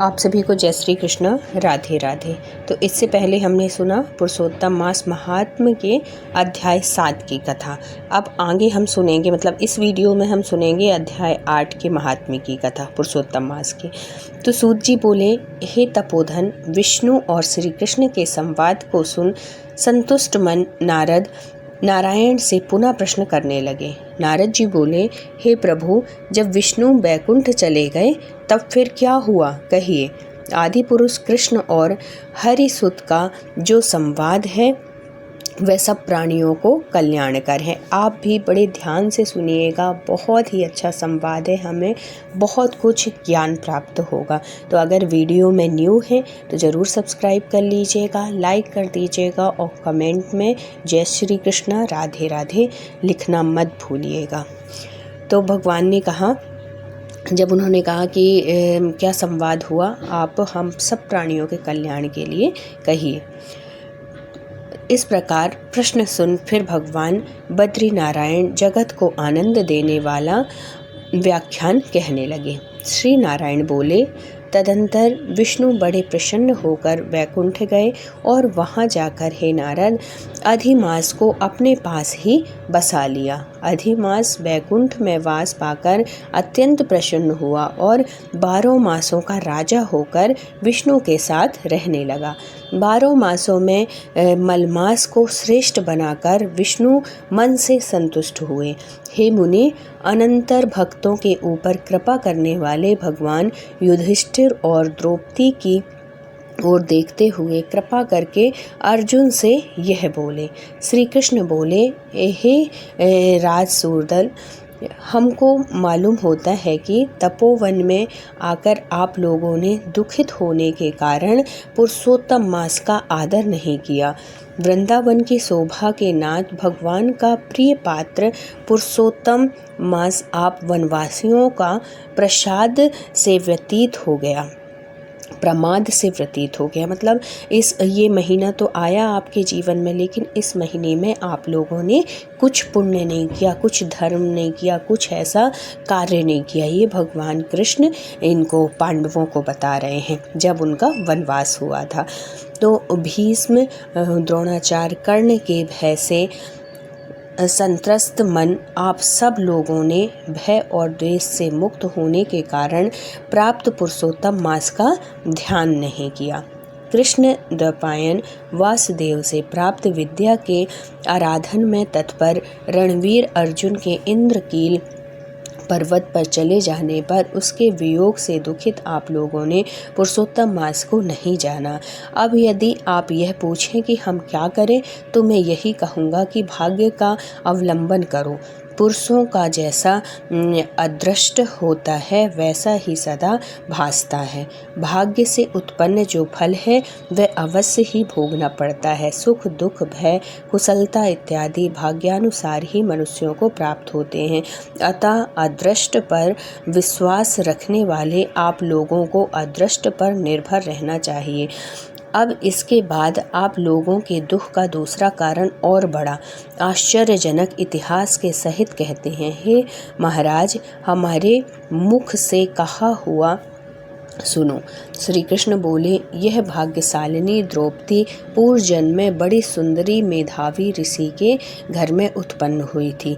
आप सभी को जय श्री कृष्ण, राधे राधे। तो इससे पहले हमने सुना पुरुषोत्तम मास महात्म्य के अध्याय 7 की कथा। अब आगे हम सुनेंगे, मतलब इस वीडियो में हम सुनेंगे अध्याय 8 के महात्म्य की कथा पुरुषोत्तम मास की। तो सूत जी बोले, हे तपोधन, विष्णु और श्री कृष्ण के संवाद को सुन संतुष्ट मन नारद नारायण से पुनः प्रश्न करने लगे। नारद जी बोले, हे प्रभु, जब विष्णु बैकुंठ चले गए तब फिर क्या हुआ, कहिए। आदि पुरुष कृष्ण और हरिसुत का जो संवाद है वह सब प्राणियों को कल्याणकर है। आप भी बड़े ध्यान से सुनिएगा, बहुत ही अच्छा संवाद है, हमें बहुत कुछ ज्ञान प्राप्त होगा। तो अगर वीडियो में न्यू है तो ज़रूर सब्सक्राइब कर लीजिएगा, लाइक कर दीजिएगा और कमेंट में जय श्री कृष्ण राधे राधे लिखना मत भूलिएगा। तो भगवान ने कहा, जब उन्होंने कहा कि क्या संवाद हुआ, आप हम सब प्राणियों के कल्याण के लिए कहिए। इस प्रकार प्रश्न सुन फिर भगवान बद्री नारायण जगत को आनंद देने वाला व्याख्यान कहने लगे। श्री नारायण बोले, तदंतर विष्णु बड़े प्रसन्न होकर वैकुंठ गए और वहां जाकर हे नारद अधिमास को अपने पास ही बसा लिया। अधिमास वैकुंठ में वास पाकर अत्यंत प्रसन्न हुआ और 12 मासों का राजा होकर विष्णु के साथ रहने लगा। 12 मासों में मलमास को श्रेष्ठ बनाकर विष्णु मन से संतुष्ट हुए। हे मुनि, अनंतर भक्तों के ऊपर कृपा करने वाले भगवान युधिष्ठिर और द्रौपदी की और देखते हुए कृपा करके अर्जुन से यह बोले। श्री कृष्ण बोले, हे राजसूरदल, हमको मालूम होता है कि तपोवन में आकर आप लोगों ने दुखित होने के कारण पुरुषोत्तम मास का आदर नहीं किया। वृंदावन की शोभा के नाथ भगवान का प्रिय पात्र पुरुषोत्तम मास आप वनवासियों का प्रमाद से व्यतीत हो गया। मतलब ये महीना तो आया आपके जीवन में, लेकिन इस महीने में आप लोगों ने कुछ पुण्य नहीं किया, कुछ धर्म नहीं किया, कुछ ऐसा कार्य नहीं किया। ये भगवान कृष्ण इनको पांडवों को बता रहे हैं जब उनका वनवास हुआ था। तो भीष्म, द्रोणाचार्य, कर्ण के भय से संत्रस्त मन आप सब लोगों ने भय और द्वेष से मुक्त होने के कारण प्राप्त पुरुषोत्तम मास का ध्यान नहीं किया। कृष्ण द्वैपायन वासुदेव से प्राप्त विद्या के आराधन में तत्पर रणवीर अर्जुन के इंद्रकील पर्वत पर चले जाने पर उसके वियोग से दुखित आप लोगों ने पुरुषोत्तम मास को नहीं जाना। अब यदि आप यह पूछें कि हम क्या करें, तो मैं यही कहूँगा कि भाग्य का अवलंबन करो। पुरुषों का जैसा अदृष्ट होता है वैसा ही सदा भासता है। भाग्य से उत्पन्न जो फल है वह अवश्य ही भोगना पड़ता है। सुख, दुख, भय, कुशलता इत्यादि भाग्यानुसार ही मनुष्यों को प्राप्त होते हैं। अतः अदृष्ट पर विश्वास रखने वाले आप लोगों को अदृष्ट पर निर्भर रहना चाहिए। अब इसके बाद आप लोगों के दुख का दूसरा कारण और बड़ा आश्चर्यजनक इतिहास के सहित कहते हैं। हे महाराज, हमारे मुख से कहा हुआ सुनो। श्री कृष्ण बोले, यह भाग्यशालिनी द्रौपदी पूर्व जन्म में बड़ी सुंदरी मेधावी ऋषि के घर में उत्पन्न हुई थी।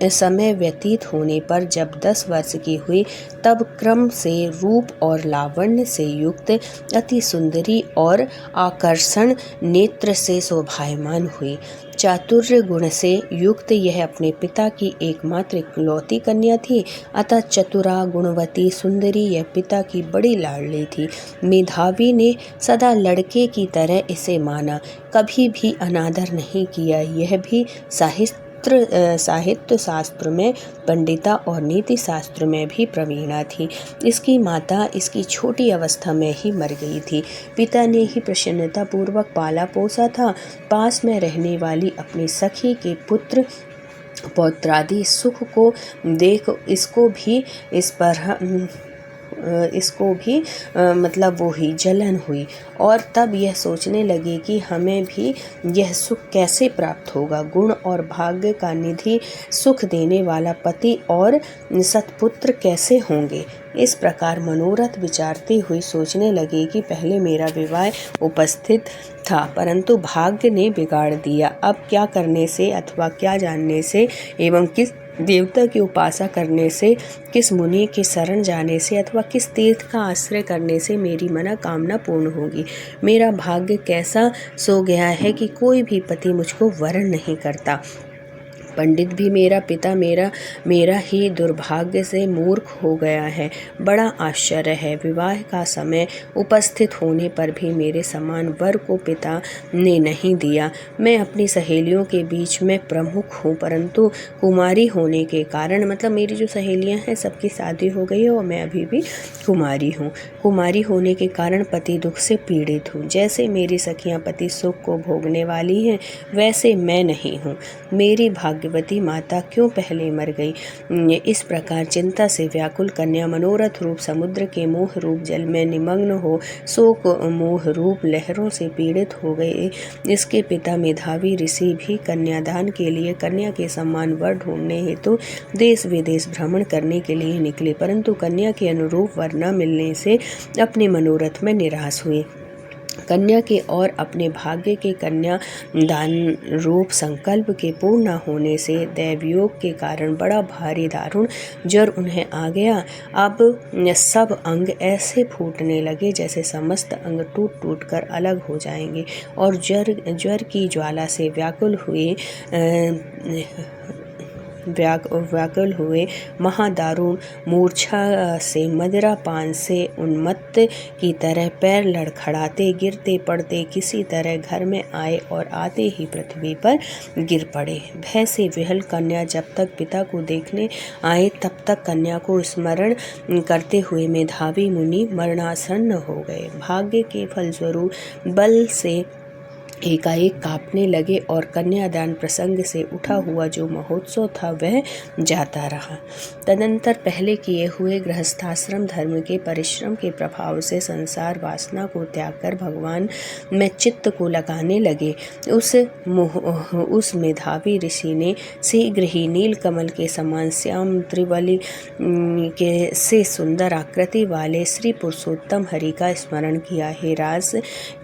समय व्यतीत होने पर जब 10 वर्ष की हुई तब क्रम से रूप और लावण्य से युक्त अति सुंदरी और आकर्षण नेत्र से शोभायमान हुई। चातुर्य गुण से युक्त यह अपने पिता की एकमात्र इकलौती कन्या थी। अतः चतुरा, गुणवती, सुंदरी यह पिता की बड़ी लाडली थी। मेधावी ने सदा लड़के की तरह इसे माना, कभी भी अनादर नहीं किया। यह भी साहित्य शास्त्र में पंडिता और नीति शास्त्र में भी प्रवीणा थी। इसकी माता इसकी छोटी अवस्था में ही मर गई थी। पिता ने ही प्रसन्नता पूर्वक पाला पोसा था। पास में रहने वाली अपनी सखी के पुत्र पौत्रादि सुख को देख इसको भी इस पर इसको भी मतलब वो ही जलन हुई और तब यह सोचने लगी कि हमें भी यह सुख कैसे प्राप्त होगा। गुण और भाग्य का निधि, सुख देने वाला पति और सत्पुत्र कैसे होंगे। इस प्रकार मनोरथ विचारती हुई सोचने लगी कि पहले मेरा विवाह उपस्थित था, परंतु भाग्य ने बिगाड़ दिया। अब क्या करने से अथवा क्या जानने से एवं किस देवता की उपासना करने से, किस मुनि की शरण जाने से अथवा किस तीर्थ का आश्रय करने से मेरी मनोकामना पूर्ण होगी। मेरा भाग्य कैसा सो गया है कि कोई भी पति मुझको वरण नहीं करता। पंडित भी मेरा पिता मेरा ही दुर्भाग्य से मूर्ख हो गया है। बड़ा आश्चर्य है, विवाह का समय उपस्थित होने पर भी मेरे समान वर को पिता ने नहीं दिया। मैं अपनी सहेलियों के बीच में प्रमुख हूँ, परंतु कुमारी होने के कारण, मतलब मेरी जो सहेलियाँ हैं सबकी शादी हो गई है और मैं अभी भी कुमारी हूँ। कुमारी होने के कारण पति दुख से पीड़ित हूँ। जैसे मेरी सखियाँ पति सुख को भोगने वाली हैं, वैसे मैं नहीं हूँ। मेरी भाग्यवती माता क्यों पहले मर गई। इस प्रकार चिंता से व्याकुल कन्या मनोरथ रूप समुद्र के मोह रूप जल में निमग्न हो शोक मोह रूप लहरों से पीड़ित हो गए। इसके पिता मेधावी ऋषि भी कन्यादान के लिए कन्या के समान वर ढूंढने हेतु देश विदेश भ्रमण करने के लिए निकले, परंतु कन्या के अनुरूप वर न मिलने से अपने मनोरथ में निराश हुए। कन्या के और अपने भाग्य के कन्या दान रूप संकल्प के पूर्ण न होने से दैवयोग के कारण बड़ा भारी दारुण ज्वर उन्हें आ गया। अब सब अंग ऐसे फूटने लगे जैसे समस्त अंग टूट टूट कर अलग हो जाएंगे और ज्वर की ज्वाला से व्याकुल हुए महादारुण मूर्छा से मदिरा पान से उन्मत्त की तरह पैर लड़खड़ाते गिरते पड़ते किसी तरह घर में आए और आते ही पृथ्वी पर गिर पड़े। भय से विहल कन्या जब तक पिता को देखने आए तब तक कन्या को स्मरण करते हुए मेधावी मुनि मरणासन्न हो गए। भाग्य के फलस्वरूप बल से एकाएक कांपने लगे और कन्यादान प्रसंग से उठा हुआ जो महोत्सव था वह जाता रहा। तदंतर पहले किए हुए गृहस्थाश्रम धर्म के परिश्रम के प्रभाव से संसार वासना को त्याग कर भगवान में चित्त को लगाने लगे। उस मेधावी ऋषि ने शीघ्र ही नील कमल के समान श्याम त्रिवली के से सुंदर आकृति वाले श्री पुरुषोत्तम हरि का स्मरण किया। हे रास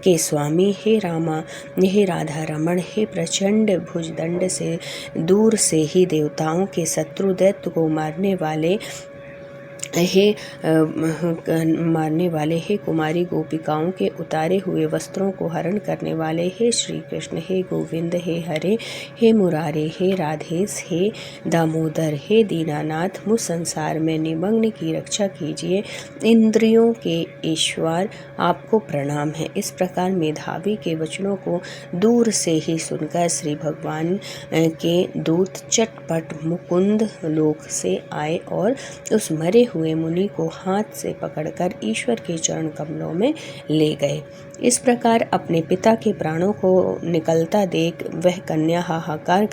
के स्वामी, हे रामा, हे राधा रमण, हे प्रचंड भुजदंड से दूर से ही देवताओं के शत्रु दैत्य को मारने वाले, हे कुमारी गोपिकाओं के उतारे हुए वस्त्रों को हरण करने वाले, हे श्री कृष्ण, हे गोविंद, हे हरे, हे मुरारे, हे राधेश, हे दामोदर, हे दीनानाथ, मुझ संसार में निमग्न की रक्षा कीजिए। इंद्रियों के ईश्वर आपको प्रणाम है। इस प्रकार मेधावी के वचनों को दूर से ही सुनकर श्री भगवान के दूत चटपट मुकुंद लोक से आए और उस मरे हुए मुनि को हाथ से पकड़कर ईश्वर के चरण कमलों में ले गए। इस प्रकार अपने पिता के प्राणों को निकलता देख वह कन्या हाहाकार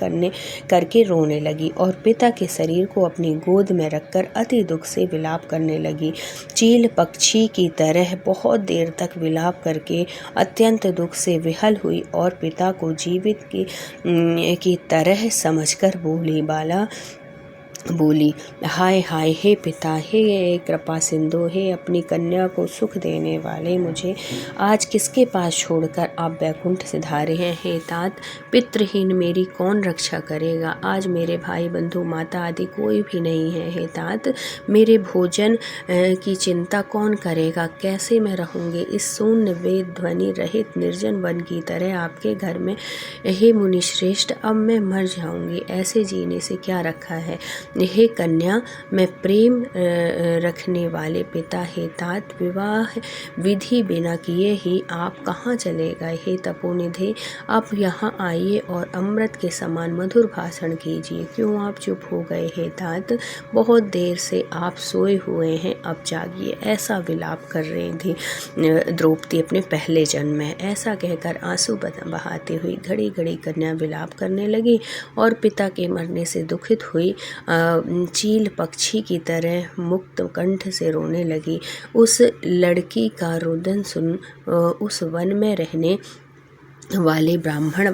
करके रोने लगी और पिता के शरीर को अपनी गोद में रखकर अति दुख से विलाप करने लगी। चील पक्षी की तरह बहुत देर तक विलाप करके अत्यंत दुख से विहल हुई और पिता को जीवित की तरह समझकर बोली, हाय हाय, हे पिता, हे कृपा सिंधु, हे अपनी कन्या को सुख देने वाले, मुझे आज किसके पास छोड़कर आप बैकुंठ सिधारे हैं। हे तात, पितृहीन मेरी कौन रक्षा करेगा। आज मेरे भाई बंधु माता आदि कोई भी नहीं है। हे तात, मेरे भोजन की चिंता कौन करेगा। कैसे मैं रहूँगी इस शून्य वेद ध्वनि रहित निर्जन वन की तरह आपके घर में। हे मुनि श्रेष्ठ, अब मैं मर जाऊँगी, ऐसे जीने से क्या रखा है। हे कन्या, मैं प्रेम रखने वाले पिता, हे तात, विवाह विधि बिना किए ही आप कहाँ चले गए। हे तपोनिधि, आप यहाँ आइए और अमृत के समान मधुर भाषण कीजिए। क्यों आप चुप हो गए। हे तात, बहुत देर से आप सोए हुए हैं, अब जागिए। ऐसा विलाप कर रही थी द्रौपदी अपने पहले जन्म में। ऐसा कहकर आंसू बहाती हुई घड़ी घड़ी कन्या विलाप करने लगी और पिता के मरने से दुखित हुई चील पक्षी की तरह मुक्त कंठ से रोने लगी। उस लड़की का रुदन सुन उस वन में रहने वाले ब्राह्मण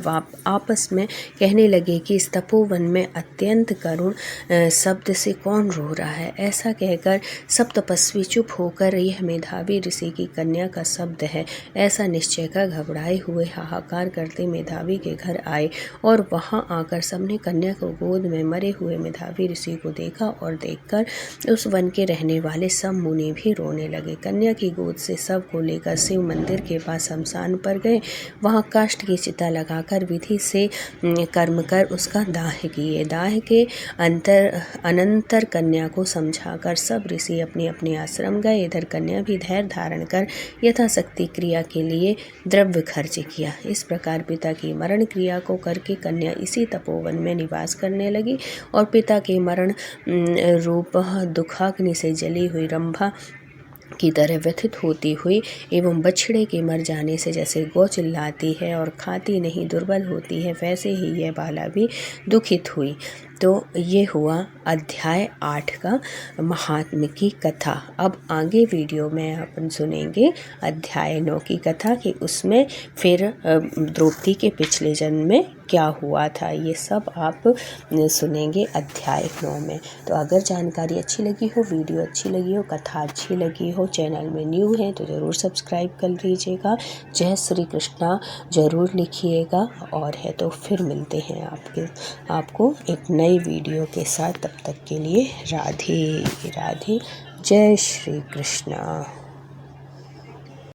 आपस में कहने लगे कि इस तपोवन में अत्यंत करुण शब्द से कौन रो रहा है। ऐसा कहकर सब तपस्वी चुप होकर यह मेधावी ऋषि की कन्या का शब्द है ऐसा निश्चय कर घबराए हुए हाहाकार करते मेधावी के घर आए और वहां आकर सबने कन्या को गोद में मरे हुए मेधावी ऋषि को देखा और देखकर उस वन के रहने वाले सब मुनि भी रोने लगे। कन्या की गोद से सब को लेकर शिव मंदिर के पास शमशान पर गए। वहां काष्ठ की चिता लगाकर विधि से कर्म कर उसका दाह किए। दाह के अनंतर कन्या को समझाकर सब ऋषि अपने अपने आश्रम गए। इधर कन्या भी धैर्य धारण कर यथाशक्ति क्रिया के लिए द्रव्य खर्च किया। इस प्रकार पिता की मरण क्रिया को करके कन्या इसी तपोवन में निवास करने लगी और पिता के मरण रूप दुखाग्नि से जली हुई रंभा की तरह व्यथित होती हुई एवं बछड़े के मर जाने से जैसे गौ चिल्लाती है और खाती नहीं दुर्बल होती है, वैसे ही यह बाला भी दुखित हुई। तो ये हुआ अध्याय 8 का महात्म्य की कथा। अब आगे वीडियो में अपन सुनेंगे अध्याय 9 की कथा कि उसमें फिर द्रौपदी के पिछले जन्म में क्या हुआ था, ये सब आप सुनेंगे अध्याय 9 में। तो अगर जानकारी अच्छी लगी हो, वीडियो अच्छी लगी हो, कथा अच्छी लगी हो, चैनल में न्यू है तो ज़रूर सब्सक्राइब कर लीजिएगा। जय श्री कृष्णा ज़रूर लिखिएगा और है तो फिर मिलते हैं आपको एक नई वीडियो के साथ। तब तक के लिए राधे राधे, जय श्री कृष्णा।